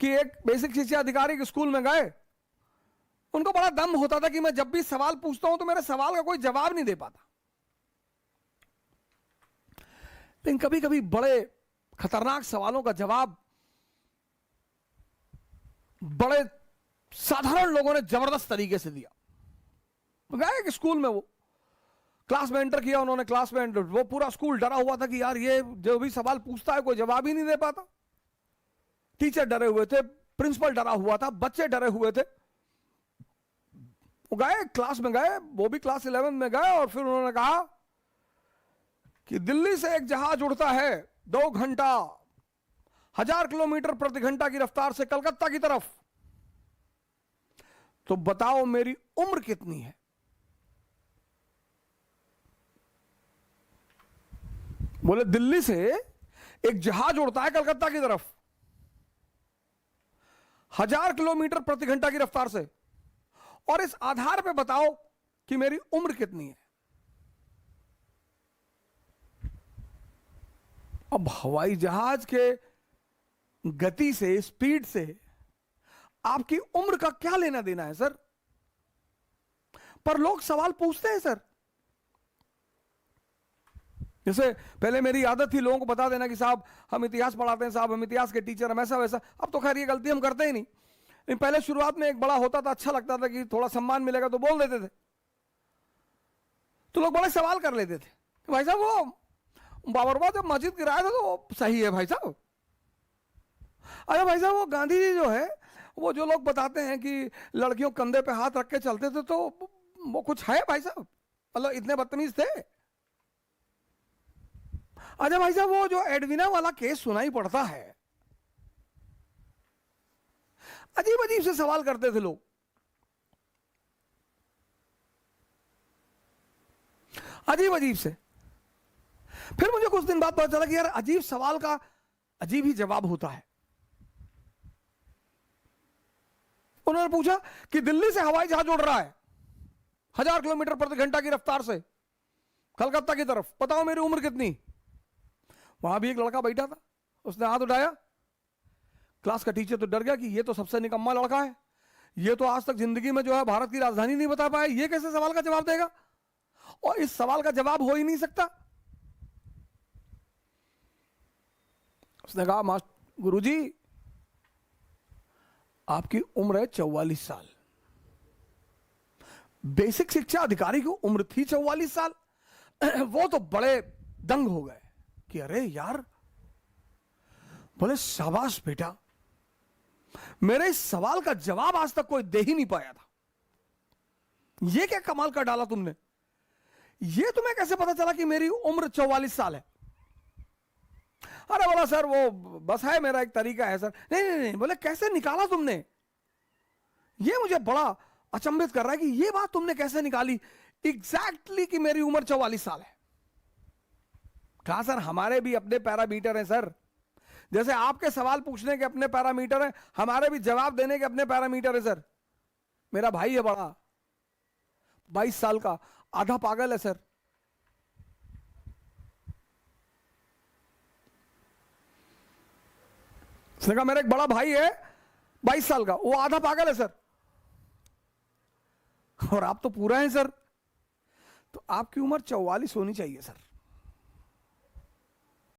कि एक बेसिक शिक्षा अधिकारी के स्कूल में गए, उनको बड़ा दम होता था कि मैं जब भी सवाल पूछता हूं तो मेरे सवाल का कोई जवाब नहीं दे पाता। लेकिन कभी कभी बड़े खतरनाक सवालों का जवाब बड़े साधारण लोगों ने जबरदस्त तरीके से दिया। गए कि स्कूल में वो क्लास में एंटर किया उन्होंने, क्लास में वो पूरा स्कूल डरा हुआ था कि यार ये जो भी सवाल पूछता है कोई जवाब ही नहीं दे पाता। टीचर डरे हुए थे, प्रिंसिपल डरा हुआ था, बच्चे डरे हुए थे। वो गए क्लास में गए, वो भी क्लास 11 में गए, और फिर उन्होंने कहा कि दिल्ली से एक जहाज उड़ता है 2 घंटा 1000 किलोमीटर प्रति घंटा की रफ्तार से कलकत्ता की तरफ, तो बताओ मेरी उम्र कितनी है? बोले दिल्ली से एक जहाज उड़ता है कलकत्ता की तरफ 1000 किलोमीटर प्रति घंटा की रफ्तार से, और इस आधार पे बताओ कि मेरी उम्र कितनी है। अब हवाई जहाज के गति से, स्पीड से आपकी उम्र का क्या लेना देना है सर? पर लोग सवाल पूछते हैं सर। जैसे पहले मेरी आदत थी लोगों को बता देना कि साहब हम इतिहास पढ़ाते हैं, साहब हम इतिहास के टीचर, हम ऐसा वैसा। अब तो खैर ये गलती हम करते ही नहीं, लेकिन पहले शुरुआत में एक बड़ा होता था, अच्छा लगता था कि थोड़ा सम्मान मिलेगा तो बोल देते थे। तो लोग बड़े सवाल कर लेते थे कि भाई साहब वो बाबरवा जब मस्जिद गिराया था तो वो सही है भाई साहब? अरे भाई साहब वो गांधी जी जो है, वो जो लोग बताते हैं कि लड़कियों कंधे पे हाथ रख के चलते थे, तो वो कुछ है भाई साहब? मतलब इतने बदतमीज थे? अच्छा भाई साहब वो जो एडविना वाला केस सुनाई पड़ता है, अजीब अजीब से सवाल करते थे लोग, अजीब अजीब से। फिर मुझे कुछ दिन बाद पता चला कि यार अजीब सवाल का अजीब ही जवाब होता है। उन्होंने पूछा कि दिल्ली से हवाई जहाज उड़ रहा है 1000 किलोमीटर प्रति घंटा की रफ्तार से कलकत्ता की तरफ, बताओ मेरी उम्र कितनी? वहां भी एक लड़का बैठा था, उसने हाथ उठाया। क्लास का टीचर तो डर गया कि ये तो सबसे निकम्मा लड़का है, ये तो आज तक जिंदगी में जो है भारत की राजधानी नहीं बता पाया, ये कैसे सवाल का जवाब देगा? और इस सवाल का जवाब हो ही नहीं सकता। उसने कहा मास्टर गुरुजी आपकी उम्र है 44 साल। बेसिक शिक्षा अधिकारी की उम्र थी 44 साल। वो तो बड़े दंग हो गए कि अरे यार, बोले शाबाश बेटा, मेरे इस सवाल का जवाब आज तक कोई दे ही नहीं पाया था, ये क्या कमाल का डाला तुमने? ये तुम्हें कैसे पता चला कि मेरी उम्र 44 साल है? अरे बोला सर वो बस है, मेरा एक तरीका है सर। नहीं नहीं नहीं, बोले कैसे निकाला तुमने? ये मुझे बड़ा अचंभित कर रहा है कि ये बात तुमने कैसे निकाली एग्जैक्टली कि मेरी उम्र 44 साल है। कहा सर हमारे भी अपने पैरामीटर हैं सर, जैसे आपके सवाल पूछने के अपने पैरामीटर हैं, हमारे भी जवाब देने के अपने पैरामीटर है सर। मेरा भाई है बड़ा, 22 साल का, आधा पागल है सर। उसने कहा मेरा एक बड़ा भाई है 22 साल का, वो आधा पागल है सर, और आप तो पूरा है सर। तो आपकी उम्र 44 होनी चाहिए सर।